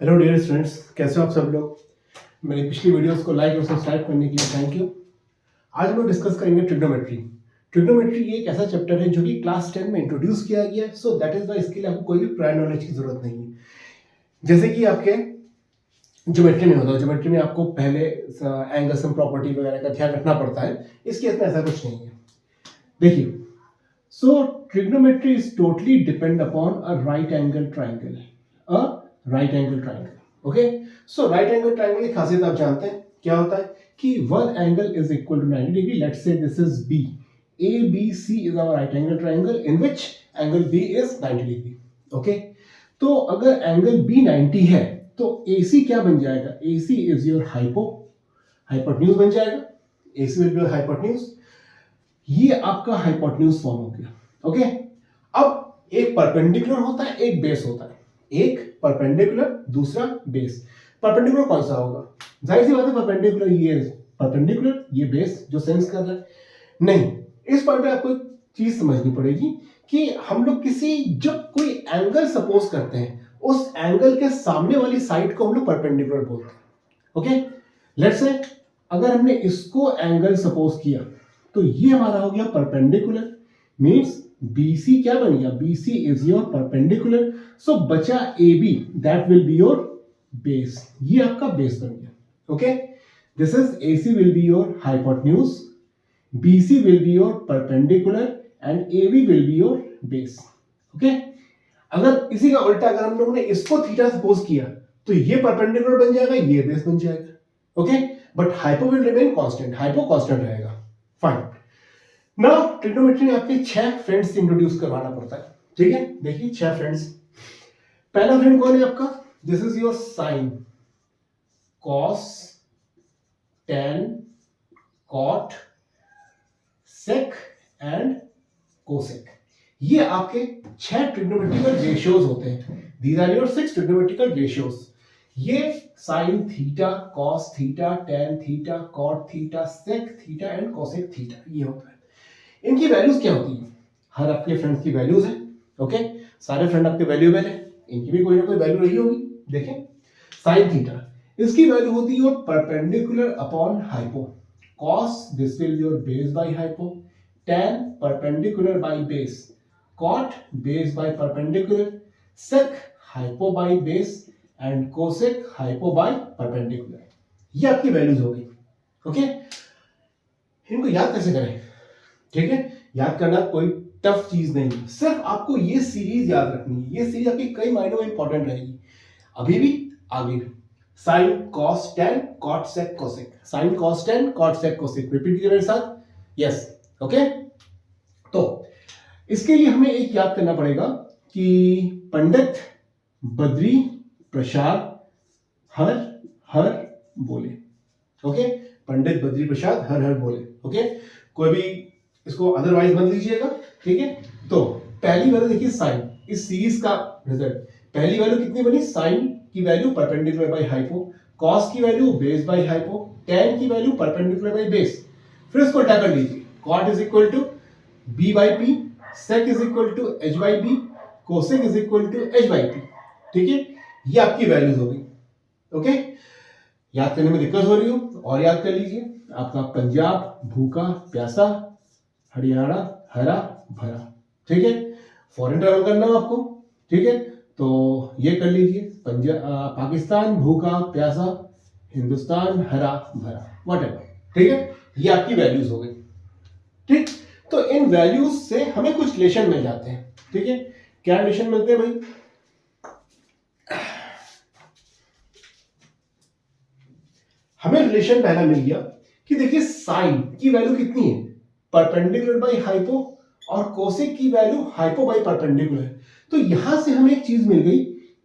Hello dear students, कैसे हो आप सब लोग। मेरी पिछली वीडियोस को लाइक और सब्सक्राइब करने के लिए थैंक यू। आज हम लोग डिस्कस करेंगे ट्रिग्नोमेट्री। ट्रिग्नोमेट्री एक ऐसा चैप्टर है जो कि क्लास 10 में इंट्रोड्यूस किया गया है, सो दैट इज वाई इसके लिए आपको कोई भी प्रायर नॉलेज की जरूरत नहीं है। जैसे कि आपके ज्योमेट्री में होता है, ज्योमेट्री में आपको पहले एंगल्स एंड प्रॉपर्टी वगैरह का ध्यान रखना पड़ता है। इस केस में ऐसा कुछ नहीं है। देखिए, so trigonometry is totally depend upon a right angle triangle. A right angle triangle. Okay? So right angle triangle की खासियत आप जानते हैं क्या होता है कि one angle is equal to 90 degree. Let's say this is B. ABC is our right angle triangle in which angle B is 90 degree. Okay? तो अगर एंगल B 90 है तो AC क्या बन जाएगा? AC is your hypotenuse बन जाएगा. AC will be your hypotenuse. ये आपका हाइपोटेन्यूज फॉर्म हो गया। ओके, अब एक परपेंडिकुलर होता है, एक बेस होता है। एक परपेंडिकुलर, दूसरा बेस। परपेंडिकुलर कौन सा होगा? जाहिर सी बात है परपेंडिकुलर ये परपेंडिकुलर, ये बेस जो सेंस कर रहा है। नहीं, इस पॉइंट पे आपको एक चीज समझनी पड़ेगी कि हम लोग जब कोई एंगल सपोज करते हैं, उस एंगल के सामने वाली साइड को हम लोग परपेंडिकुलर बोलते हैं। ओके, लेट्स से अगर हमने इसको एंगल सपोज किया तो ये हमारा हो गया परपेंडिकुलर, मींस BC क्या बन गया? BC is your perpendicular. So बचा AB, that will be your base. ये आपका बेस बन गया। Okay, this is AC will be your hypotenuse, BC will be your perpendicular and AB will be your base. Okay, अगर इसी का उल्टा अगर हम लोगों ने इसको थीटा सपोज किया तो ये परपेंडिकुलर बन जाएगा, ये बेस बन जाएगा। Okay, but hypo will remain constant, hypo constant रहेगा। फाइन। नाउ ट्रिग्नोमेट्री में आपके 6 फ्रेंड्स इंट्रोड्यूस करवाना पड़ता है। ठीक है, देखिए 6 फ्रेंड्स। पहला फ्रेंड कौन है आपका? This is your sine, cos, tan, cot, sec and cosec. ये आपके 6 ट्रिग्नोमेट्रिकल रेशियोज होते हैं। These are your 6 trigonometrical ratios. ये sine theta, cos theta, tan theta, cot theta, sec theta and cosec theta, ये होता है। इनकी वैल्यूज क्या होती है? हर आपके फ्रेंड्स की वैल्यूज है। ओके, सारे फ्रेंड आपके वैल्यूएबल है, इनकी भी कोई ना कोई वैल्यू रही होगी। देखें, साइन थीटा, इसकी वैल्यू होती है your perpendicular upon hypo. Cos, this will your base by hypo. Tan, perpendicular by base. Cot, base by perpendicular. Sec, hypo by base and cosec, hypo by perpendicular. ये आपकी values हो गई। Okay, इनको याद कैसे करें? ठीक है, याद करना कोई टफ चीज नहीं है, सिर्फ आपको ये सीरीज याद रखनी है। ये सीरीज आपकी कई मायनों में इंपॉर्टेंट रहेगी, अभी भी आगे भी। Sine cos tan cot sec cosec, sine cos tan cot sec cosec. Repeat कीजिए मेरे साथ। Yes, okay. तो इसके लिए हमें एक याद करना पड़ेगा कि पंडित बद्री प्रसाद हर हर बोले। ओके, पंडित बद्री प्रसाद हर हर बोले। ओके, कोई भी इसको अदरवाइज मत लीजिएगा। ठीक है, तो पहली वैल्यू देखिए साइन, इस सीरीज का रिजल्ट। पहली वैल्यू कितनी बनी? साइन की value perpendicular by hypo, cos की value base by hypo, tan की वैल्यू परपेंडिकुलर बाय बेस। फिर इसको उल्टा कर लीजिए, cot is equal to B by P, sec is equal to H by B, cosec is equal to H by P. ठीक है, ये आपकी वैल्यूज हो गई। ओके, याद करने में दिक्कत हो रही हो और याद कर लीजिए, आपका पंजाब भूखा प्यासा, हरियाणा हरा भरा। ठीक है, फॉरेन ट्रैवल करना हो आपको, ठीक है, तो ये कर लीजिए, पाकिस्तान भूखा प्यासा, हिंदुस्तान हरा भरा, व्हाटएवर। ठीक है, ये आपकी वैल्यूज हो गई। ठीक, तो इन वैल्यूज से हमें कुछ रिलेशन मिल जाते हैं। ठीक है, क्या रिलेशन मिलते हैं भाई? हमें रिलेशन पहला मिल गया कि देखिए साइन की वैल्यू कितनी है? परपेंडिकुलर बाय हाइपो, और कोसेक की वैल्यू हाइपो बाय परपेंडिकुलर। तो यहां से हमें एक चीज मिल गई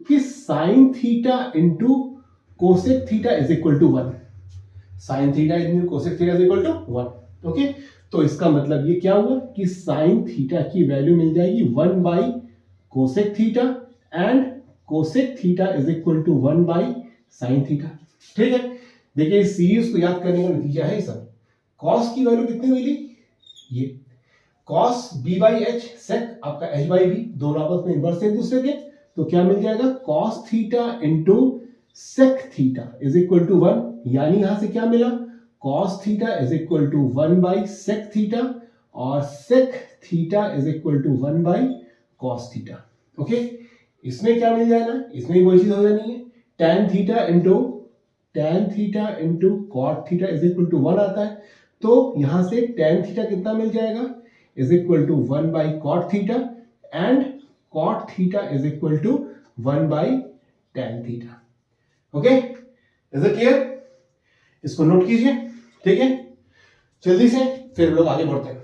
कि sine theta into cosec theta is equal to 1। Sine theta into cosec theta is equal to 1। Okay, तो इसका मतलब ये क्या हुआ कि साइन थीटा की वैल्यू मिल जाएगी 1 by cosec theta and cosec theta is equal to 1 by sine theta. ठीक है, देखिए इस सीरीज को याद करने का नतीजा है सब। कॉस की वैल्यू कितनी मिली? ये कॉस बी बाई एच, सेक आपका एच बाई बी, दोनों आपस में इनवर्स है एक दूसरे के, तो क्या मिल जाएगा, cos theta into sec theta is equal to 1, यानी यहां से क्या मिला, cos theta is equal to 1 by sec theta और sec theta is equal to 1 by cos theta. Okay, इसमें क्या मिल जाएगा, इसमें वही चीज हो जानी है, tan theta into cot theta is equal to 1 आता है, तो यहां से tan थीटा कितना मिल जाएगा, is equal to 1 by cot theta and cot theta is equal to 1 by tan theta. Okay, is it clear, इसको नोट कीजिए, ठीक है, जल्दी से फिर लोग आगे बढ़ते हैं।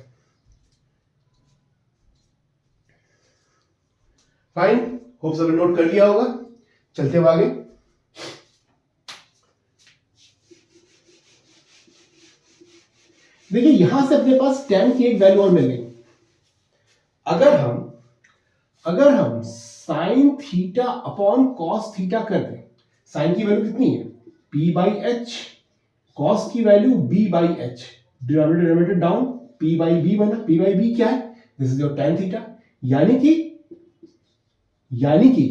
फाइन, होप सबने नोट कर लिया होगा, चलते हुए आगे। देखिए यहां से अपने पास tan की एक वैल्यू और मिल गई। अगर हम sine theta upon cos theta कर दें, साइन की वैल्यू कितनी है, p बाई एच, कॉस की value b by H, denominator down, p by b बना, p बाई b क्या है, this is your tan theta, यानी कि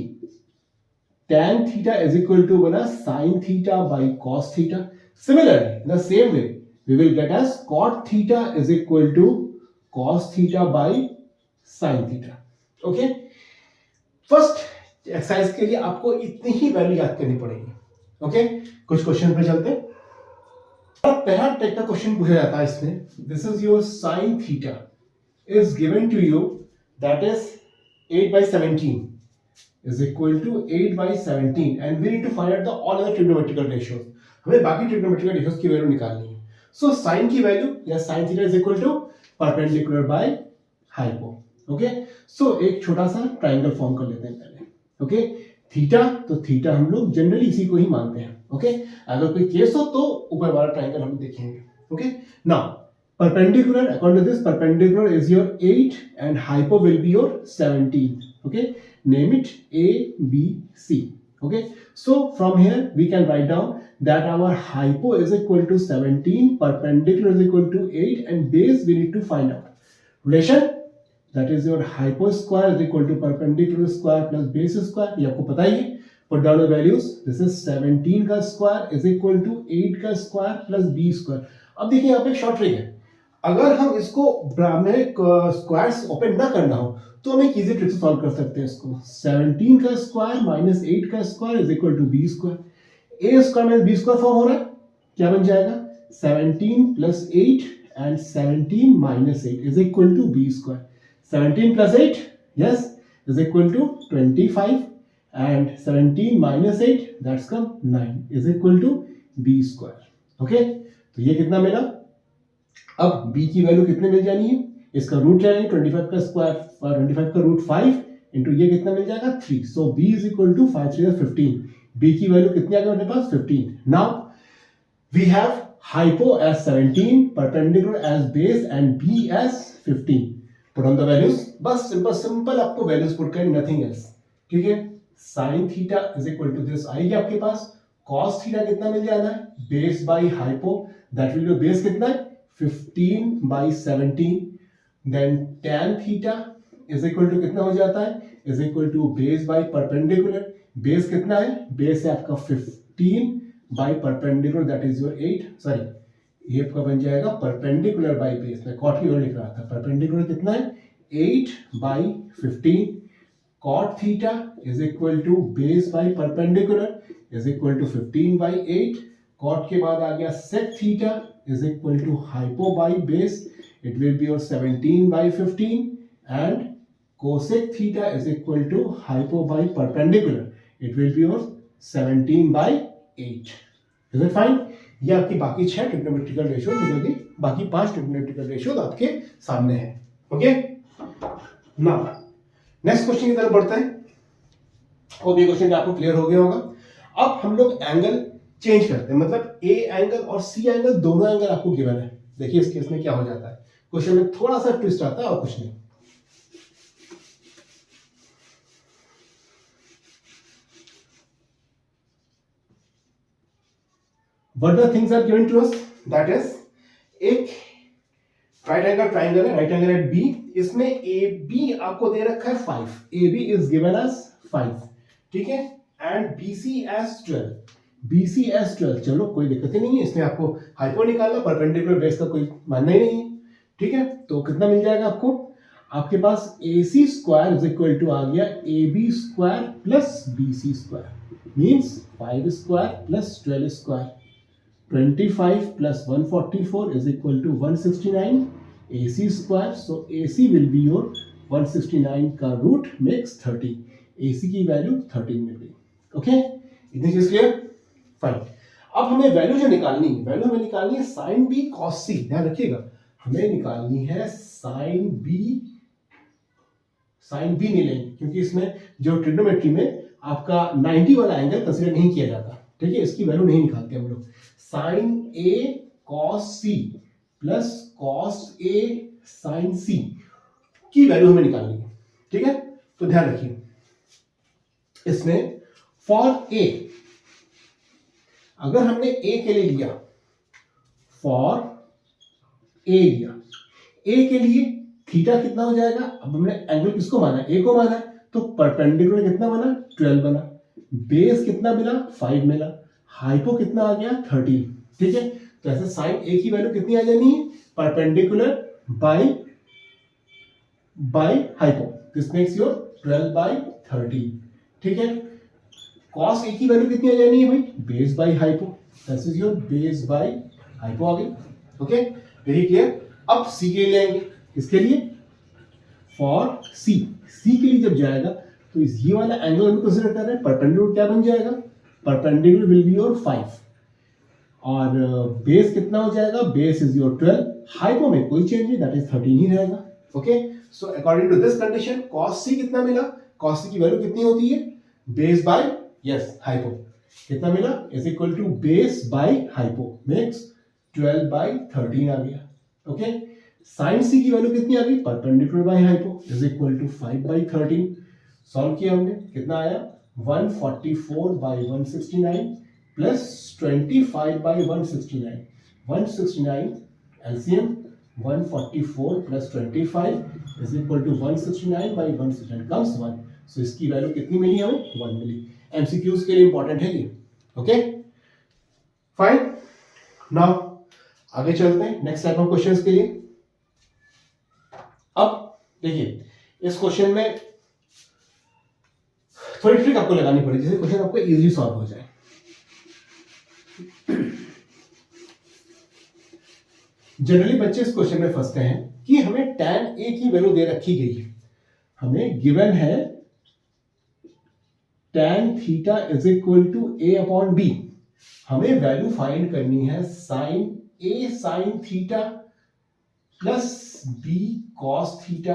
tan theta is equal to बना sine theta by cos theta. Similarly in the same way we will get as cot theta is equal to cos theta by sin theta। Okay, first exercise के लिए आपको इतनी ही value याद करनी पड़ेगी। Okay, कुछ question पे चलते हैं। पहला टाइप का क्वेश्चन पूछा जाता है इसमें, this is your sin theta is given to you, that is 8 by 17 is equal to 8 by 17 and we need to find out the all other trigonometrical ratios। हमें बाकी trigonometrical ratios की value निकालनी है। So sine की value या sine theta is equal to perpendicular by hypo. Okay, so एक छोटा सा ट्रायंगल फॉर्म कर लेते हैं पहले। ओके, थीटा, तो थीटा हम लोग जनरली इसी को ही मानते हैं। ओके, अगर कोई केस हो तो ऊपर वाला ट्रायंगल हम देखेंगे। Okay, now perpendicular, according to this perpendicular is your 8 and hypo will be your 17। Okay, name it A B C। Okay, so from here we can write down that our hypo is equal to 17, perpendicular is equal to 8 and base we need to find out relation, that is your hypo square is equal to perpendicular square plus base square। ये आपको पता ही है, put down the values, this is 17 का square is equal to 8 का square plus b square। अब देखिए यहाँ पे एक शॉर्ट ट्रिक है, अगर हम इसको स्क्वायर्स ओपन ना करना हो तो हम एक इजी ट्रिक से सॉल्व कर सकते हैं इसको। 17 का स्क्वायर माइनस 8 का square is equal to B square. A square minus B square form हो रहा है, क्या बन जाएगा, 17 plus 8 and 17 minus 8 is equal to B square. 17 plus 8 yes is equal to 25 and 17 minus 8 that's come 9 is equal to B square. Okay, तो ये कितना मिला, अब b की वैल्यू कितने मिल जानी है, इसका रूट ले लेंगे, 25 का स्क्वायर 25 का रूट 5 इंटू ये कितना मिल जाएगा 3। So b is equal to 5 3 15। b की वैल्यू कितनी आ गई अपने पास 15। Now we have hypo as 17, perpendicular as base and b as 15। Put on the values, बस सिंपल आपको वैल्यूज पुट करें, नथिंग एल्स। ठीक है, sin theta is equal to this आएगी आपके पास, cos थीटा कितना मिल जाना है, base by hypo, that will be base कितना है 15 by 17, then tan theta is equal to कितना हो जाता है, is equal to base by perpendicular, base कितना है, base है आपका 15 by perpendicular that is your 8, sorry ये आपका बन जाएगा perpendicular by base, मैं cot की वैल्यू लिख रहा था, perpendicular कितना है 8 by 15, cot theta is equal to base by perpendicular is equal to 15 by 8, cot के बाद आ गया sec theta is equal to hypo by base, it will be your 17 by 15 and cosec theta is equal to hypo by perpendicular, it will be your 17 by 8। is it fine? ये आपकी बाकी 6 trigonometrical ratio निकल गई, बाकी 5 trigonometrical ratio आपके सामने है। Okay, now next question की तरफ बढ़ते हैं। और ये क्वेश्चन आपको क्लियर हो गया होगा। अब हम लोग एंगल चेंज करते हैं, मतलब ए एंगल और सी एंगल दोनों एंगल आपको गिवन है। देखिए इस केस में क्या हो जाता है, क्वेश्चन में थोड़ा सा ट्विस्ट आता है और कुछ नहीं। What the things are given to us, that is एक राइट एंगल ट्राइंगल है, राइट एंगल एट बी, इसमें ए बी आपको दे रखा है 5, A B is given as 5, ठीक है, and BC as 12, BC as 12, चलो कोई दिक्कत ही नहीं है, इसमें आपको हाइपो निकालना, परपेंडिकुलर बेस का कोई मानना ही नहीं है, ठीक है। तो कितना मिल जाएगा आपको, आपके पास AC square is equal to आ गया AB square plus BC square, means 5 square plus 12 square, 25 plus 144 is equal to 169 AC square. So AC will be your 169 का रूट makes 30. AC की वैल्यू 13 मिल गई। ओके, इतनी चीज क्लियर? फाइन। अब हमें value जो निकालनी है, वैल्यू हमें निकालनी है साइन बी कॉस सी। ध्यान रखिएगा, हमें निकालनी है साइन बी नहीं लेंगे क्योंकि इसमें जो ट्रिग्नोमेट्री में आपका 90 वाला एंगल कंसीडर नहीं किया जाता, ठीक है, इसकी वैल्यू नहीं निकालते हम लोग। Sign a cos C plus cos a sign C की वैल्यू हमें निकालनी है, ठीक है। तो ध्यान रखिए, इसमें फॉर ए, अगर हमने ए के लिए लिया, फॉर ए लिया, ए के लिए थीटा कितना हो जाएगा, अब हमने एंगल किसको माना है, ए को माना है, तो परपेंडिकुलर कितना बना, 12 बना, बेस कितना मिला, 5 मिला, हाइपो कितना आ गया, 13, ठीक है। तो ऐसे साइन ए की वैल्यू कितनी आ जानी है, perpendicular by hypo, this makes your 12/13, ठीक है। कॉस ए की वैल्यू कितनी आ जानी है भाई, base by hypo, this is your base by hypo आ गई। Okay, very clear. अब सी के लिए आएंगे, इसके लिए फॉर सी, सी के लिए जब जाएगा तो ये वाला एंगल हम कंसीडर कर रहे हैं, परपेंडिकुलर क्या बन जाएगा, परपेंडिकुलर विल बी योर 5 और बेस कितना हो जाएगा, बेस इज योर 12, हाइपो में कोई चेंज नहीं, दैट इज 13 ही रहेगा। Okay, so according to this condition cos C कितना मिला, कॉस सी की वैल्यू कितनी होती है, बेस बाय यस हाइपो, कितना मिला, is equal to base by hypo makes 12/13 आ गया। ओके, साइन सी की वैल्यू कितनी आ गई, perpendicular by hypo is equal to 5/13, solve किया हमने, कितना आया 144/169 plus 25/169, 169 LCM 144 plus 25 is equal to 169/169 comes 1, so इसकी वैल्यू कितनी मिली हमें, 1 मिली। एमसीक्यूज के लिए इंपॉर्टेंट है ये। ओके फाइन, नाउ आगे चलते हैं नेक्स्ट टाइप ऑफ क्वेश्चंस के लिए। अब देखिए, इस क्वेश्चन में थोड़ी ट्रिक आपको लगानी पड़ेगी जिससे क्वेश्चन आपको इजीली सॉल्व हो जाए। जनरली बच्चे इस क्वेश्चन में फंसते हैं कि हमें tan a की वैल्यू दे रखी गई है, हमें गिवन है tan theta is equal to a/b, हमें वैल्यू फाइंड करनी है sine a sine theta plus b cos theta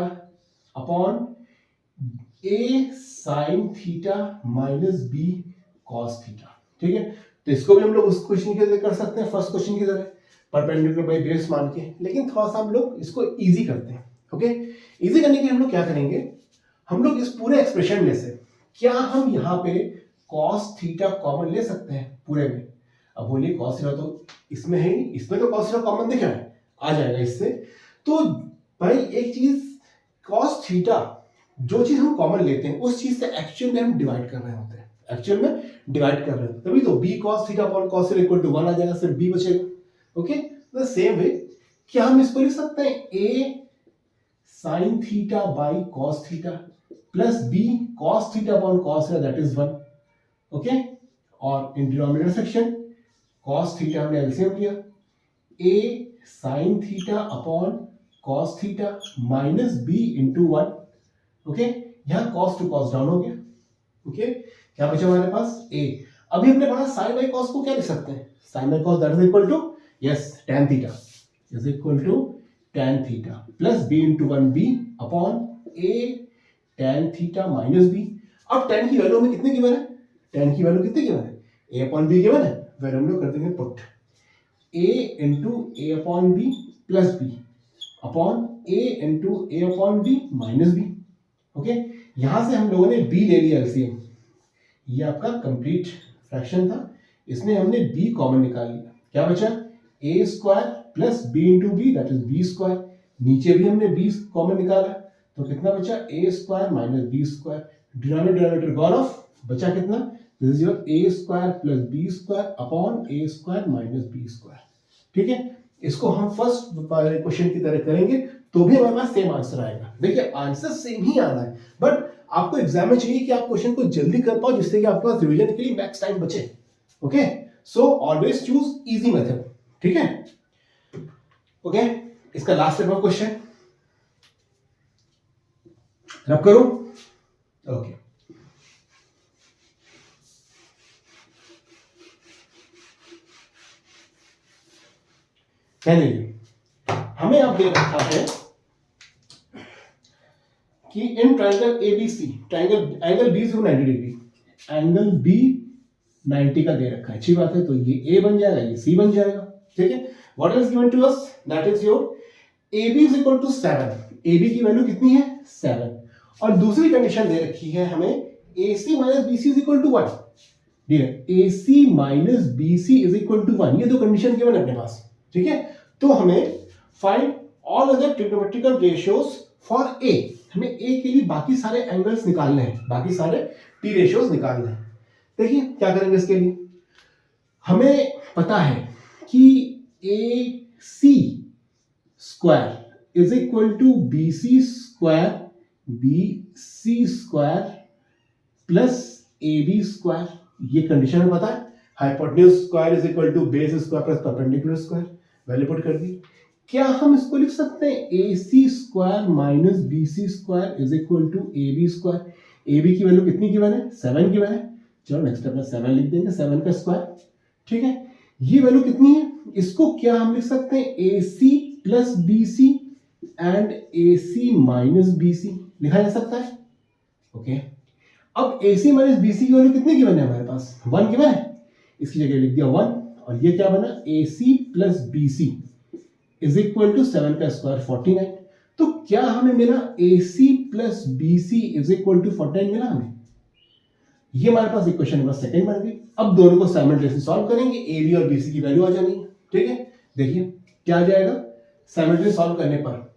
upon a sine theta minus b cos theta, ठीक है। तो इसको भी हम लोग उस क्वेश्चन की तरह कर सकते हैं, फर्स्ट क्वेश्चन की तरह परपेंडिकुलर बाय बेस मान के, लेकिन थोड़ा सा हम लोग इसको इजी करते हैं। ओके, इजी करने के लिए हम लोग क्या करेंगे, हम लोग इस पूरे एक्सप्रेशन में से क्या हम यहाँ पे cos थीटा कॉमन ले सकते हैं पूरे में। अब बोलिए cos थीटा तो इसमें है ही, इसमें तो cos थीटा कॉमन दिख रहा है, आ जाएगा इससे। तो भाई एक चीज cos थीटा, जो चीज हम कॉमन लेते हैं उस चीज से एक्चुअल में हम डिवाइड कर रहे होते हैं, एक्चुअल में डिवाइड कर रहे हैं, तभी तो b cos theta upon cos theta equal to 1 आ जाएगा, सिर्फ b बचेगा। ओके, द सेम वे क्या हम इसको लिख सकते हैं a sin theta by cos theta plus b cos theta upon cos theta that is 1। Okay, और in denominator section cos theta हमने एलसीएम लिया, a sin theta upon cos theta minus b into 1। Okay, यहां cos to cos डाउन हो गया। Okay, क्या बचा हमारे पास a। अभी हमने पढ़ा sin बाय cos को क्या लिख सकते हैं, sin by cos that is equal to yes tan theta is equal to tan theta plus b into 1b upon a tan theta minus b। अब tan की वैल्यू हमें कितनी गिवन है, tan की वैल्यू कितनी गिवन है, a upon b given है, value हम लोग कर देंगे put a into a upon b plus b upon a into a upon b minus b। Okay, यहां से हम लोगों ने b ले लिया एलसीएम, ये आपका कंप्लीट फ्रैक्शन था, इसमें हमने b कॉमन निकाल लिया, क्या बचा a square plus b into B that is b square, नीचे भी हमने b कॉमन निकाला तो कितना बचा a square minus b square, denominator gone off, बचा कितना, this is your A square plus B square upon A square minus B square. ठीक है, इसको हम फर्स्ट क्वेश्चन की तरह करेंगे तो भी हमारे पास सेम आंसर आएगा। देखिए आंसर सेम ही आना है, बट आपको एग्जाम में चाहिए कि आप क्वेश्चन को जल्दी कर पाओ जिससे कि आपके पास रिवीजन के लिए मैक्स टाइम बचे। Okay, so always choose easy method. ठीक है, ओके, इसका लास्ट पेपर क्वेश्चन रब करो। ओके, हमें अब दे रखा है कि in triangle ABC, triangle angle B 90 degree, angle B 90 का दे रखा है। अच्छी बात है, तो ये ए बन जाएगा, ये सी बन जाएगा। ठीक है, what is given to us, that is your AB is equal to 7। AB की वैल्यू कितनी है, 7। और दूसरी कंडीशन दे रखी है हमें AC minus BC is equal to 1। AC minus BC is equal to 1, ये दो कंडीशन गिवन है अपने पास। ठीक है, तो हमें find all other trigonometrical ratios for A। हमें A के लिए बाकी सारे एंगल्स निकालने हैं, बाकी सारे T रेशियोज निकालने हैं। देखिए क्या करेंगे इसके लिए, हमें पता है कि AC square is equal to BC square, BC square plus AB square, ये कंडीशन में पता है। Hypotenuse square is equal to base square plus perpendicular square, value put कर दी। क्या हम इसको लिख सकते हैं AC square minus BC square is equal to AB square. AB की वैल्यू कितनी गिवन है, 7 गिवन है। चलो नेक्स्ट स्टेप में 7 लिख देंगे, 7 का स्क्वायर। ठीक है, ये वैल्यू कितनी है, इसको क्या हम लिख सकते हैं AC plus BC and AC minus BC लिखा जा सकता है। ओके, अब AC माइनस BC की वैल्यू कितनी गिवन है हमारे पास, 1 गिवन है, इसकी जगह लिख दिया 1। और ये क्या बना, AC plus BC is equal to 7 का स्क्वायर 49। तो क्या हमें मिला AC plus BC is equal to 49 मिला हमें। ये हमारे पास इक्वेशन नंबर सेकंड बन गई। अब दोनों को साइमल्टेनियसली सॉल्व करेंगे, AB और BC की वैल्यू आ जानी है। ठीक है, देखिए क्या आ जाएगा, साइमल्टेनियसली सॉल्व करने पर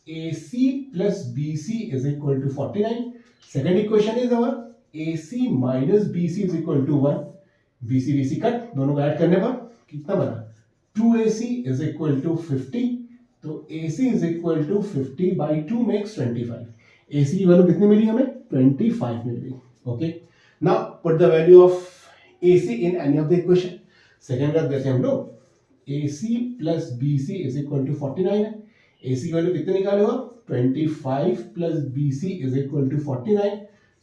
AC plus BC is equal to 49। Second equation is our AC minus BC is equal to 1। BC BC cut, दोनों को ऐड करने पर कितना बना, 2AC इज इक्वल टू 50। तो AC इज इक्वल टू 50 बाई 2 मेक्स 25। AC की वैल्यू कितनी मिली हमें, 25 मिल गई। Okay, now put the value of AC in any of the equation. Second रख देते हैं हम लोग, AC plus BC is equal to 49 है। AC की वैल्यू कितने निकाले हो, 25 plus BC is equal to 49।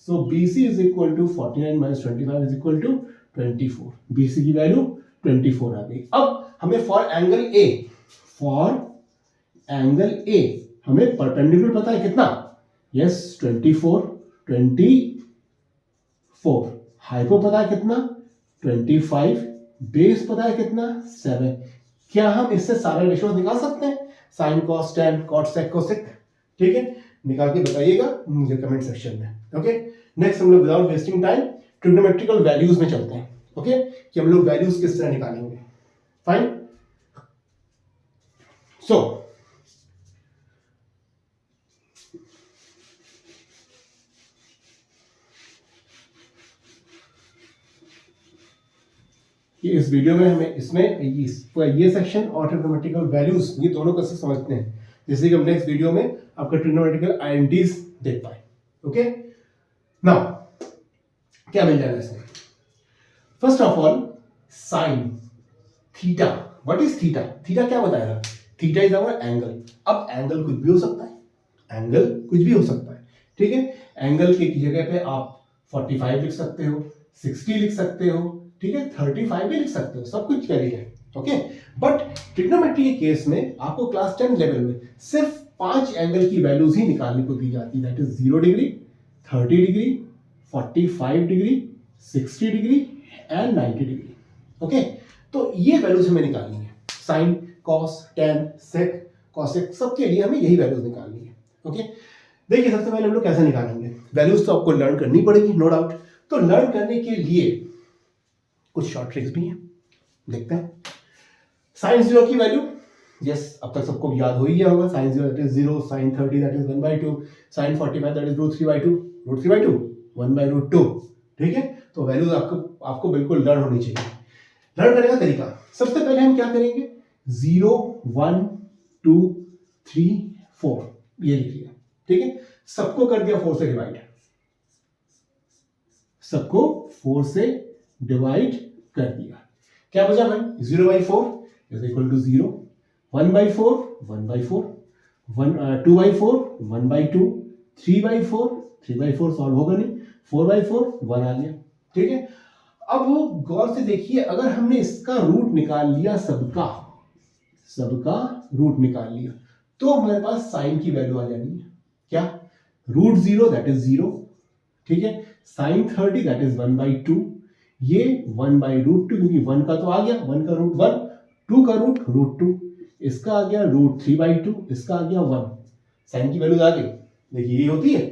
So BC is equal to 49 minus 25 is equal to 24। BC की वैल्यू 24 आ गई। अब हमें फॉर एंगल A हमें परपेंडिकुलर पता है कितना, यस 24, 24। हाइपो पता है कितना, 25। बेस पता है कितना, 7। क्या हम इससे सारे रेशियोज निकाल सकते हैं, sine cos tan cot sec cosec. ठीक है, निकाल के बताइएगा मुझे कमेंट सेक्शन में। ओके, नेक्स्ट हम लोग without wasting time trigonometrical values में चलते हैं। ओके, कि हम लोग वैल्यूज किस तरह निकालेंगे। फाइन, सो इस वीडियो में हमें ये सेक्शन और ट्रिग्नोमेट्रिकल वैल्यूज, ये दोनों कैसे समझते हैं, जैसे कि हम नेक्स्ट वीडियो में आपका ट्रिग्नोमेट्रिकल आइडेंटिटीज देख पाए। ओके, नाउ क्या मिल जाएगा इसमें, first of all sine theta. What is theta, theta क्या बताएगा, थीटा इज आवर एंगल। अब एंगल कुछ भी हो सकता है, एंगल कुछ भी हो सकता है। ठीक है, एंगल की जगह पे आप 45 लिख सकते हो, 60 लिख सकते हो, ठीक है, 35 भी लिख सकते हो, सब कुछ वैलिड है। ओके, बट ट्रिग्नोमेट्री के केस में आपको क्लास 10 लेवल में सिर्फ 5 एंगल की वैल्यूज ही निकालने को दी जाती है, that is 0 degree, 30 degree, 45 degree, 60 degree and 90 degree. Okay, तो ये वैल्यूज हमें निकालनी है, sine cos tan sec cosec, सबके लिए हमें यही वैल्यूज निकालनी है। ओके, देखिए सबसे पहले हम लोग कैसे निकालेंगे, वैल्यूज तो आपको लर्न करनी पड़ेगी, नो डाउट। तो लर्न करने के लिए कुछ शॉर्ट ट्रिक्स भी हैं, देखते हैं। साइन 0 की वैल्यू, यस अब तक सबको याद हो ही गया होगा, sine 0 that is 0, sine 30 that is 1/2, sine 45 that is √3/2, √3/2 1/√2, ठीक है। तो वैल्यूज आपको बिल्कुल लर्न होनी चाहिए। लर्न करने का तरीका, सबसे पहले हम क्या करेंगे, 0 1 2 3 4 ये लिख लिया, ठीक है। सबको कर दिया 4 से डिवाइड, सबको 4 से डिवाइड कर दिया, क्या बचा भाई, 0/4 इज इक्वल टू 0, 1/4 1/4, 2/4 1/2, 3/4 3/4 सॉल्व होगा नहीं, 4/4 1 आ गया, ठीक है। अब वो गौर से देखिए, अगर हमने इसका रूट निकाल लिया, सबका रूट निकाल लिया, तो हमारे पास साइन की वैल्यू आ जानी है, क्या, √0 दैट इज 0, ठीक है, sin 30 दैट इज 1/2, ये 1/√2 क्योंकि 1 का तो आ गया, 1 का रूट 1, 2 का रूट √2, इसका आ गया √3/2, इसका आ गया 1, साइन की वैल्यू आ गई, देखिए ये होती है,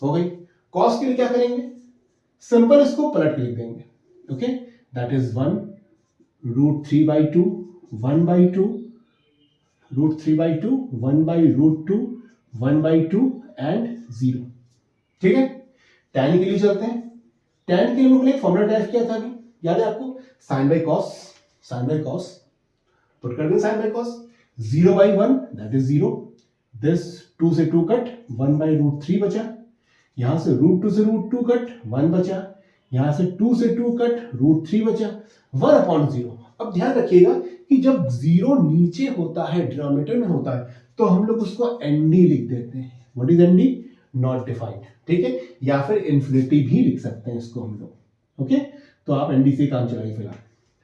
हो गई। कॉस के लिए क्या करेंगे, सिंपल इसको पलट के लिख देंगे, ओके, दैट इज 1 √3/2 1/2 √3/2 1/√2 1/2 एंड 0, ठीक है। tan के लिए चलते हैं, tan के लिए हम लोग फॉर्मूला ड्राइव किया था अभी, याद है आपको, sin बाय कॉस पुट कर दें, sin by cos, 0/1 that is 0, this 2 से 2 कट, 1/√3 बचा, यहां से √2 से √2 कट, 1 बचा, यहां से 2 से 2 कट, √3 बचा, 1/0। अब ध्यान रखिएगा कि जब 0 नीचे होता है, डिनोमिनेटर में होता है, तो हम लोग उसको एनडी लिख देते हैं, what is ND, not defined, ठीक है, या फिर इन्फिनिटी भी लिख सकते हैं इसको हम लोग, ओके। तो आप एनडी से काम चलाइए फिलहाल,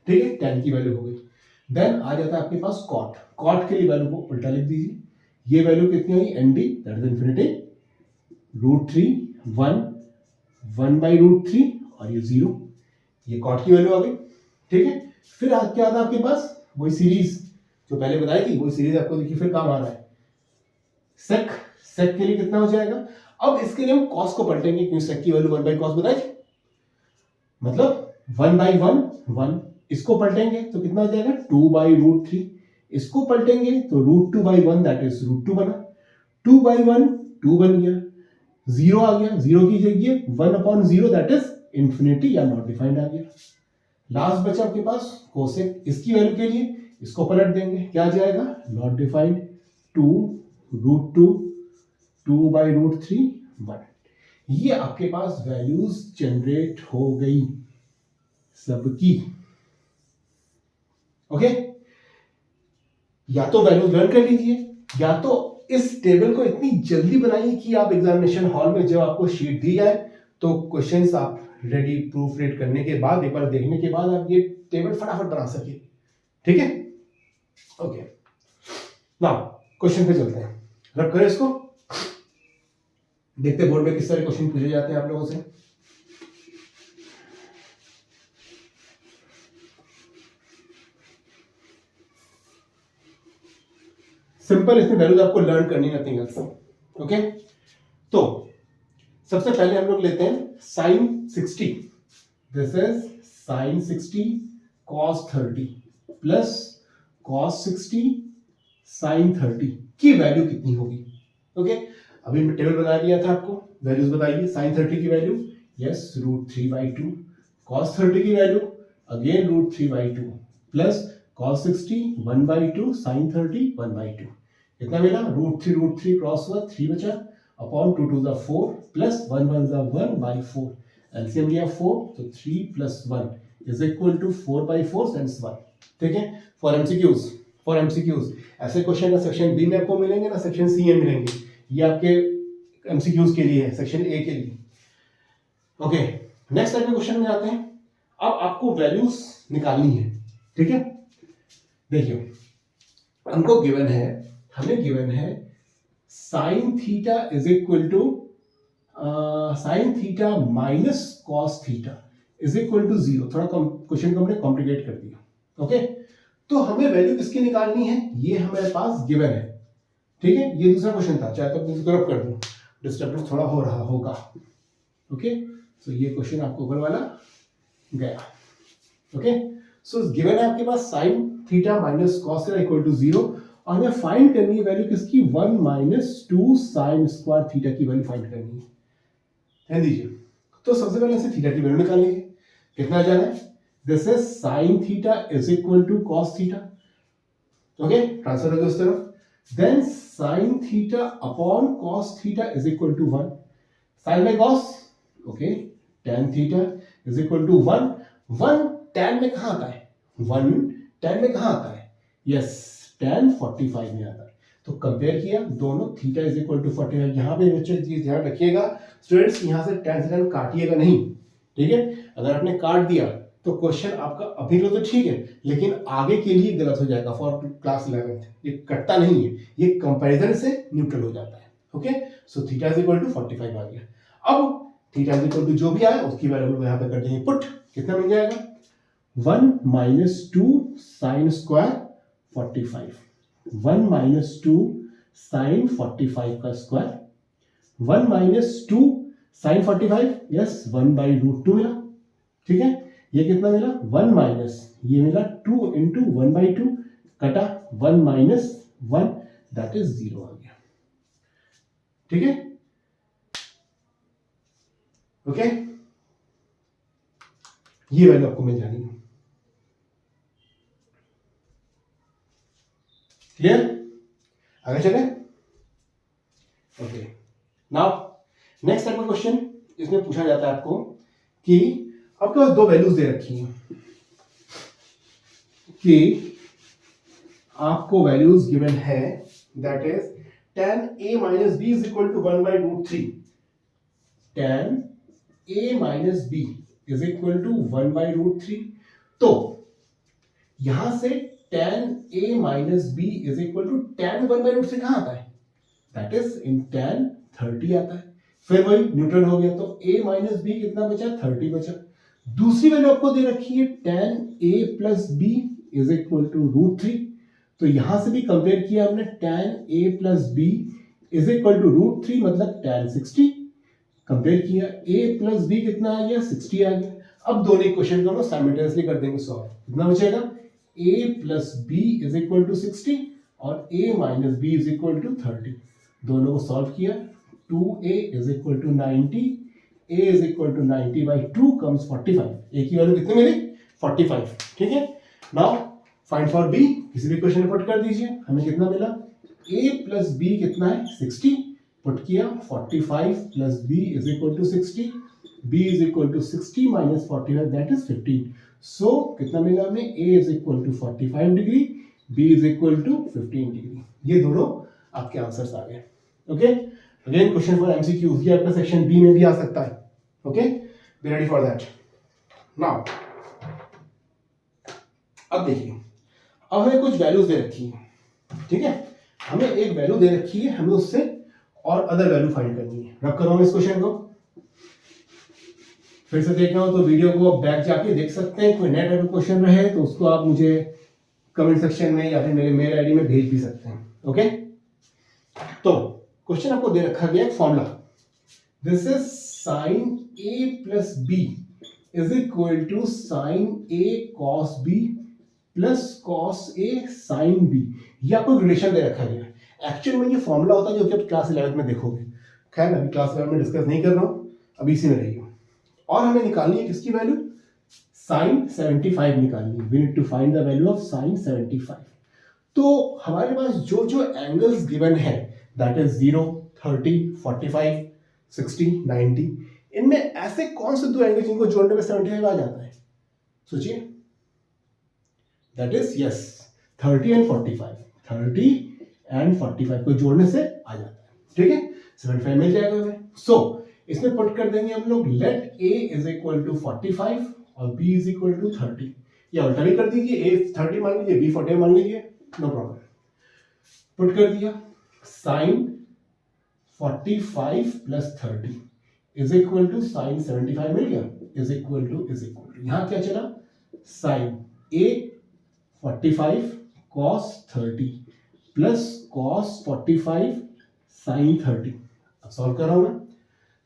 ठीक है, tan की वैल्यू हो गई। देन आ जाता है आपके पास कॉट के लिए वैल्यू को उल्टा लिख दीजिए, ये वैल्यू कितनी हुई, एनडी दैट इज इन्फिनिटी, √3 1 1/√3 और ये 0, ये कॉट की वैल्यू आ गई, ठीक है। फिर क्या आता है आपके पास, वही सीरीज जो पहले बताई थी, वही सीरीज आपको देखिए फिर काम आ रहा है, सेक के लिए कितना हो जाएगा, अब इसके लिए हम कॉस को पलटेंगे, क्योंकि सेक की वैल्यू 1/cos बताई थी, मतलब 1/1 1, इसको पलटेंगे तो कितना हो जाएगा, 2/√3, इसको पलटेंगे तो √2/1 दैट इज √2 बना, 2/1 2 बन गया, 0 आ गया, 0 की जगह 1/0 दैट इज इंफिनिटी या नॉट डिफाइंड आ गया। लास्ट बचा आपके पास कोसेक, इसकी वैल्यू के लिए इसको पलट देंगे, क्या आ जाएगा, नॉट डिफाइंड 2√2 2/√3 1, ये आपके पास वैल्यूज जनरेट हो गई सबकी, ओके। या तो वैल्यू लर्न कर लीजिए, या तो इस टेबल को इतनी जल्दी बनाइए कि आप एग्जामिनेशन हॉल में जब आपको शीट दी जाए तो क्वेश्चंस आप रेडी प्रूफ रीड करने के बाद, एक बार देखने के बाद आप ये टेबल फटाफट बना सके, ठीक है, ओके। नाउ क्वेश्चन पे चलते हैं, रब करें इसको, देखते बोर्ड में किस तरह क्वेश्चन पूछे जाते हैं आप लोगों से। सिंपल, इसमें वैल्यूज आपको लर्न करनी, नथिंग एल्स, ओके। तो सबसे पहले हम लोग लेते हैं sin 60, this is sin 60 cos 30 plus cos 60 sin 30 की वैल्यू कितनी होगी, ओके। अभी मैं टेबल बना दिया था आपको, वैल्यूज बताइए, sin 30 की वैल्यू, यस, √3/2, cos 30 की value again √3/2 plus cos 60 1/2 sin 30 1/2, कितना मिला, √3 क्रॉस हुआ 3 बचा, अपॉन 2 2 4 प्लस 1 1 1/4, एलसीएम लिया 4, तो 3 + 1 इज इक्वल टू 4/4 सेंस 1, ठीक है। फॉर एमसीक्यूज ऐसे क्वेश्चन ना सेक्शन बी में आपको मिलेंगे ना सेक्शन सी में मिलेंगे, ये आपके एमसीक्यूज के लिए है, सेक्शन ए के लिए, ओके। नेक्स्ट टाइप के क्वेश्चन में आते हैं, अब आपको वैल्यूज निकालनी है, ठीक है। देखिए हमको गिवन है, हमें गिवन है sin theta is equal to sin theta minus cos theta is equal to 0, थोड़ा क्वेश्चन को हमने कॉम्प्लिकेट कर दिया, ओके। तो हमें वैल्यू किसकी निकालनी है, ये हमारे पास गिवन है, ठीक है। ये दूसरा क्वेश्चन था, चाहे तो इसको रब कर दूं, डिस्टर्बेंस थोड़ा हो रहा होगा, ओके। सो ये क्वेश्चन आपको ऊपर वाला गया, ओके। सो गिवन है आपके पास sin theta minus cos theta equal to 0, और हमें फाइंड करनी है वैल्यू किसकी, 1 - 2 sin² थीटा की वैल्यू फाइंड करनी है। ध्यान दीजिए। तो सबसे पहले इसे थीटा की वैल्यू निकालेंगे। कितना जाना है? This is sine theta is equal to cos theta. Okay, transfer हो गया उस तरफ। Then sine theta upon cos theta is equal to 1। Sine by cos, okay, tan theta is equal to 1। 1 tan में कहां आता है? 1 tan में कहां आता है? यस, tan 45 में आता है। तो कंपेयर किया दोनों, थीटा इज इक्वल टू 45। यहां पे बच्चे चीज ध्यान रखिएगा स्टूडेंट्स, यहां से tan से tan काटिएगा नहीं, ठीक है? अगर आपने काट दिया तो क्वेश्चन आपका अभी तो ठीक है, लेकिन आगे के लिए गलत हो जाएगा फॉर क्लास 11th। ये कटता नहीं है, ये कंपैरिजन से न्यूट्रल हो जाता है। Okay, so theta is equal to 45 आ गया। अब थीटा इज इक्वल टू जो भी आया उसकी वैल्यू हम यहां पे कर देंगे पुट। कितना मिल जाएगा? 1 minus 2 sine square 45। 1 minus 2 sine 45 का square. 1 minus 2 sine 45, yes, 1 by root 2 मिला। ठीक है, ये कितना मिला? 1 माइनस, ये मिला 2 इंटू 1 बाई 2, कटा 1 माइनस 1, दैट इज 0 आ गया। ठीक है, ओके, ये वैल्यू आपको मिल जानी है। क्लियर? आगे चले। ओके, नाउ नेक्स्ट टाइप का क्वेश्चन, इसमें पूछा जाता है आपको कि आपके पास दो वैल्यूज दे रखी हैं, कि आपको वैल्यूज गिवन है, that is tan a minus b is equal to 1 by root 3। tan a minus b is equal to 1 by root 3। तो यहां से tan a minus b is equal to tan 1 by root 3 कहां आता है? That is in tan 30 आता है। फिर वही न्यूट्रल हो गया, तो a माइनस बी कितना बचा? 30 बचा। दूसरी वैल्यू आपको दे रखी है tan a plus b is equal to root 3। तो यहां से भी कंपेयर किया हमने, tan a plus b is equal to root 3, मतलब tan 60। कंपेयर किया, a प्लस बी कितना आ गया? 60 आ गया। अब दोनों इक्वेशन को हम साइमल्टेनियसली कर देंगे सॉल्व। कितना बचेगा? a plus b is equal to 60 और a minus b is equal to 30। दोनों को सॉल्व किया, 2a is equal to 90, a is equal to 90 by 2 comes 45। a की वैल्यू कितनी मिली? 45। ठीक है, नाउ फाइंड फॉर b, किसी भी क्वेश्चन में पुट कर दीजिए। हमें कितना मिला? a प्लस b कितना है? 60। पुट किया, 45 plus b is equal to 60। b is equal to 60 minus 45, that is 15। So कितना मिला हमें? a is equal to 45 degree, b is equal to 15 degree. ये दोनों आपके आंसर्स आ गए। Okay, again question for MCQ, ये आपका सेक्शन बी में भी आ सकता है। Okay, be ready for that. Now अब देखिए, अब हमें कुछ वैल्यूज दे रखी है, ठीक है? हमें एक वैल्यू दे रखी है, हमें उससे और अदर वैल्यू फाइंड करनी है। रब करो हम इस क्वेश्चन को, फिर से देखना हो तो वीडियो को बैक जाके देख सकते हैं। कोई नया टाइप का क्वेश्चन रहे तो उसको आप मुझे कमेंट सेक्शन में या फिर मेरे मेल आईडी में भेज भी सकते हैं। ओके, तो क्वेश्चन आपको दे रखा गया एक formula, this is sine a plus b is equal to sine a cos b plus cos a sine b. ये आपको रिलेशन दे रखा गया है। एक्चुअल में ये फॉर्मूला होता है जो कि आप क्लास 11 में देखोगे। खैर अभी क्लास 11 में डिस्कस नहीं कर रहा हूं, अभी इसी में रहिए। और हमें निकालनी है किसकी वैल्यू? साइन 75 निकालनी है। We need to find the value of sine 75। तो हमारे पास जो जो एंगल्स गिवन है, दैट इज 0, 30, 45, 60, 90, इनमें ऐसे कौन से दो एंगल जिनको जोड़ने में 75 आ जाता है? सोचिए, that is yes 30 and 45। 30 and 45 को जोड़ने से आ जाता है। ठीक है, 75 मिल जाएगा हमें। सो इसमें पुट कर देंगे हम लोग, let a is equal to 45 और b इज इक्वल टू 30, या उल्टा भी कर दीजिए, a 30 मान लीजिए, b 40 मान लीजिए, नो प्रॉब्लम। पुट कर दिया, sine 45 plus 30 is equal to sine 75 मिल गया, इज इक्वल टू यहां क्या चला? Sine a 45 cos 30 plus cos 45 sin 30। अब सॉल्व कर रहा हूं मैं।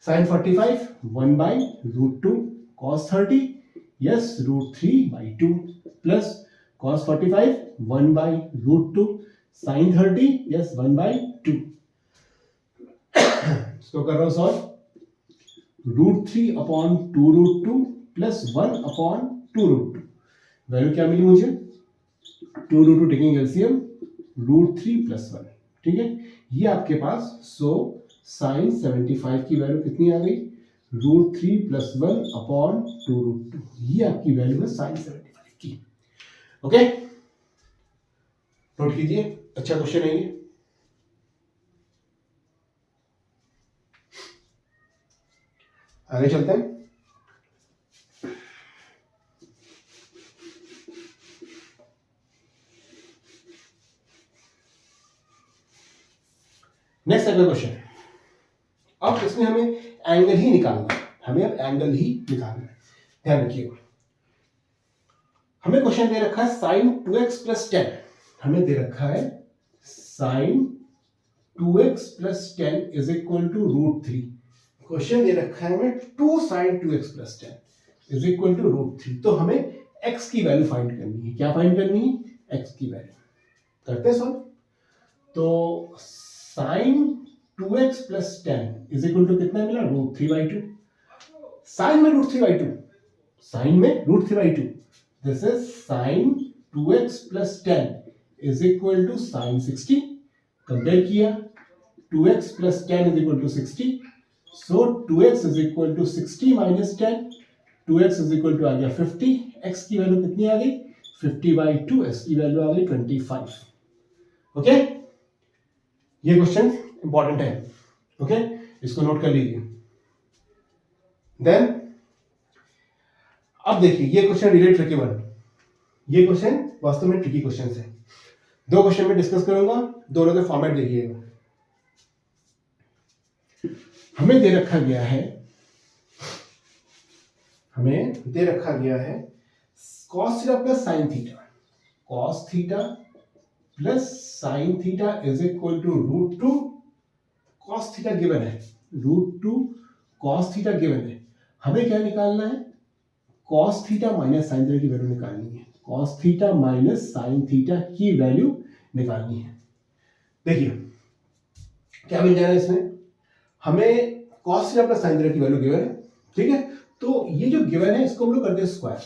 sin 45 1 by root 2 cos 30, yes, root 3 by 2 plus cos 45 1 by root 2 sin 30, yes, 1 by 2। इसको कर रहा हूं सॉल्व। √3/2√2 प्लस 1/2√2। वैल्यू क्या मिली मुझे? 2√2 टेकिंग एलसीएम √3 प्लस 1। ठीक है, ये आपके पास sin 75 की वैल्यू कितनी आ गई? √3 प्लस 1/2√2। ये आपकी वैल्यू है sin 75 की। ओके, नोट कीजिए, अच्छा क्वेश्चन है ये। आगे चलते हैं। नेक्स्ट अगला क्वेश्चन। अब इसमें हमें एंगल ही निकालना है, हमें अब एंगल ही निकालना है, ध्यान रखिएगा। हमें क्वेश्चन दे रखा है sin 2x प्लस 10। हमें दे रखा है sin 2x plus 10 is equal to √3। Question दे रखा है हमें 2 sin 2x plus 10 is equal to √3। तो हमें x की वैल्यू फाइंड करनी है। क्या फाइंड करनी है? x की वैल्यू। करते हैं सॉल्व। तो sin 2x plus 10 is equal to कितना मिला? √3/2। साइन में √3/2, साइन में √3/2। This is sin 2x plus 10 is equal to sin 60। Compare किया, 2x plus 10 is equal to 60। So 2x is equal to 60 minus 10। 2x is equal to आ गया 50। x की value कितनी आ गई? 50/2। x की वैल्यू आ गई 25। ओके, ये क्वेश्चन इंपॉर्टेंट है। ओके, इसको नोट कर लीजिए। देन अब देखिए, ये क्वेश्चन रिलेट ट्रिकी वन। ये क्वेश्चन वास्तव में ट्रिकी क्वेश्चन है। दो क्वेश्चन में डिस्कस करूंगा, दोनों के फॉर्मेट देखिएगा। हमें दे रखा गया है cos theta plus sin theta. cos theta plus sin theta is equal to √2 cos theta given है। √2 cos थीटा गिवन है। हमें क्या निकालना है? cos theta minus sin theta की वैल्यू निकालनी है। cos theta minus sin theta की वैल्यू निकालनी है। देखिए क्या मिल जाएगा इसमें? हमें cos theta plus sin theta की वैल्यू गिवन है। ठीक है, तो ये जो गिवन है इसको हम लोग करते हैं स्क्वायर,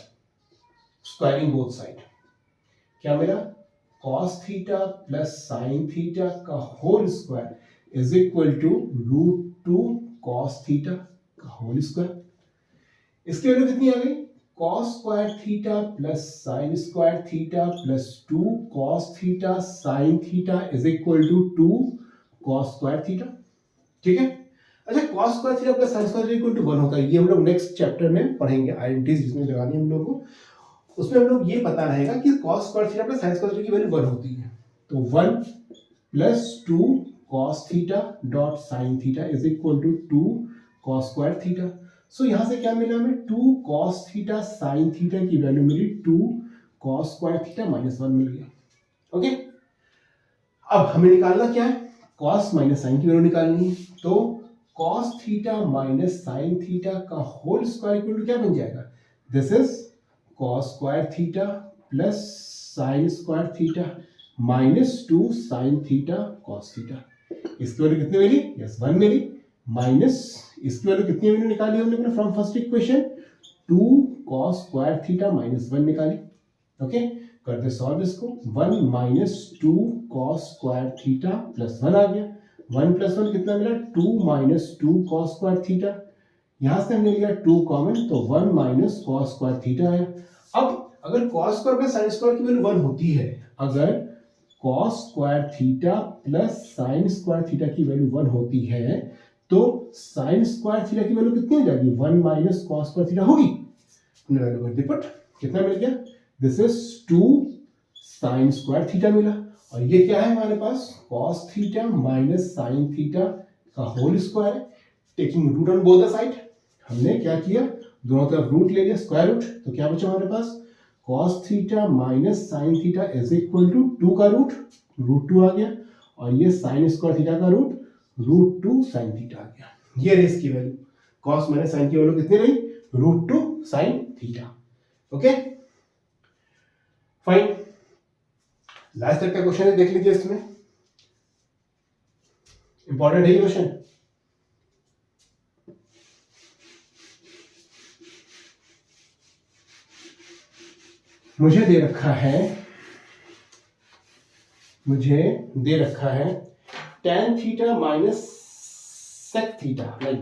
स्क्वायरिंग बोथ साइड। क्या मिला? cos theta plus sin theta का whole square is equal to √2 cos theta का होल स्क्वायर। इसकी वैल्यू कितनी आ गई? cos square theta plus sin square theta plus 2 cos theta sin theta is equal to 2 cos square theta. ठीक है, अच्छा cos square theta plus sin square equal to 1 होता है। ये हम लोग नेक्स्ट चैप्टर में पढ़ेंगे, आइडेंटिटीज जिसमें लगानी है हम लोग को। उसमें हम लोग ये पता रहेगा कि cos square theta plus sin square theta की वैल्यू 1 होती है। तो 1 plus 2 cos theta dot sin theta is equal to 2 cos square theta. So यहां से क्या मिला हमें? 2 cos थीटा sin थीटा की वैल्यू मिली 2 cos स्क्वायर थीटा माइनस 1 मिल गया। ओके, अब हमें निकालना क्या है? cos माइनस sin की वैल्यू निकालनी है। तो cos theta minus sin theta का होल स्क्वायर इक्वल टू क्या बन जाएगा? This is cos square theta plus sin square theta minus 2 sin theta cos theta. इसकी वैल्यू कितनी मिली? यस 1 मिली। माइनस इसकी वैल्यू कितनी वैल्यू निकाली हमने अपने from first equation? 2 cos square theta minus 1 निकाली। ओके, करते सॉल्व इसको। 1 minus 2 cos square theta plus 1 आ गया। 1 प्लस 1 कितना मिला? 2 माइनस 2 cos स्क्वायर थीटा। यहां से हमने लिया 2 कॉमन, तो 1 माइनस cos स्क्वायर थीटा आया। अब अगर cos square plus sin square की वैल्यू 1 होती है, अगर cos square theta plus sin square theta की वैल्यू 1 होती है, तो sin स्क्वायर थीटा की वैल्यू कितनी हो जाएगी? 1 माइनस cos स्क्वायर थीटा होगी। हमने वैल्यू कर दी पुट। कितना मिल गया? This is 2 sin square theta मिला। और ये क्या है हमारे पास? cos theta minus sin theta का whole square. Taking root on both the side, हमने क्या किया? दोनों तरफ रूट ले लिया, स्क्वायर रूट। तो क्या बचा हमारे पास? cos theta minus sin theta is equal to 2 का रूट, √2 आ गया। और ये sin स्क्वायर थीटा का रूट, √2 sin थीटा आ गया। ये रही इसकी वैल्यू। cos माइनस sin की वैल्यू कितनी रही? √2 sin theta. Okay fine. Last तक का क्वेश्चन है, देख लीजिए। इसमें इंपॉर्टेंट है ये क्वेश्चन। मुझे दे रखा है tan theta minus sec theta, like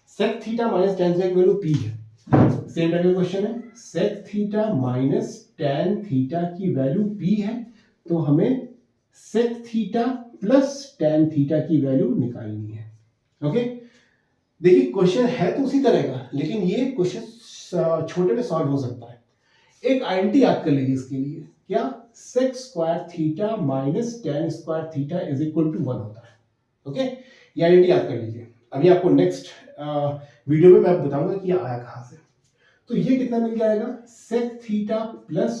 sec theta minus tan theta की वैल्यू p है। सेम टाइप का क्वेश्चन है, sec theta minus tan theta की वैल्यू p है, तो हमें sec theta plus tan theta की वैल्यू निकालनी है। ओके, देखिए क्वेश्चन है तो उसी तरह का, लेकिन ये क्वेश्चन छोटे में सॉल्व हो सकता है। एक आइडेंटिटी याद कर लीजिए इसके लिए, क्या sec square theta minus tan square theta is equal to 1 होता है। ओके, ये आइडेंटिटी याद कर लीजिए। अभी आपको नेक्स्ट वीडियो में मैं बताऊंगा कि ये आया कहां से। तो ये कितना मिल जाएगा, sec theta plus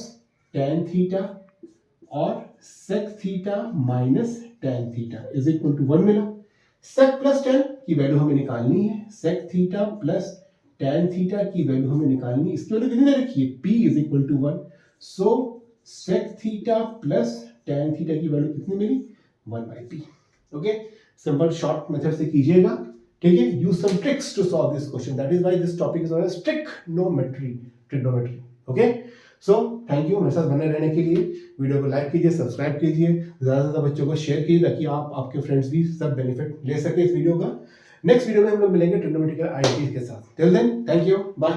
tan theta और sec theta minus tan theta is equal to 1 मिला। sec प्लस tan की वैल्यू हमें निकालनी है, sec theta plus tan theta की वैल्यू हमें निकालनी है। इसकी वैल्यू कितनी दे रखी है, p is equal to 1। So sec theta plus tan theta की वैल्यू कितनी मिली, 1/p। Okay, simple short method से कीजिएगा, ठीक है। Use some tricks to solve this question, that is why this topic is known as trigonometry. Okay, so thank you मेरे साथ बने रहने के लिए। वीडियो को लाइक कीजिए, सब्सक्राइब कीजिए, ज़्यादा से ज़्यादा बच्चों को शेयर कीजिए ताकि आप आपके फ्रेंड्स भी सब बेनिफिट ले सके इस वीडियो का। नेक्स्ट वीडियो में हम लोग मिलेंगे ट्रिग्नोमेट्रिकल आइडेंटिटीज के साथ। Till then, thank you, bye.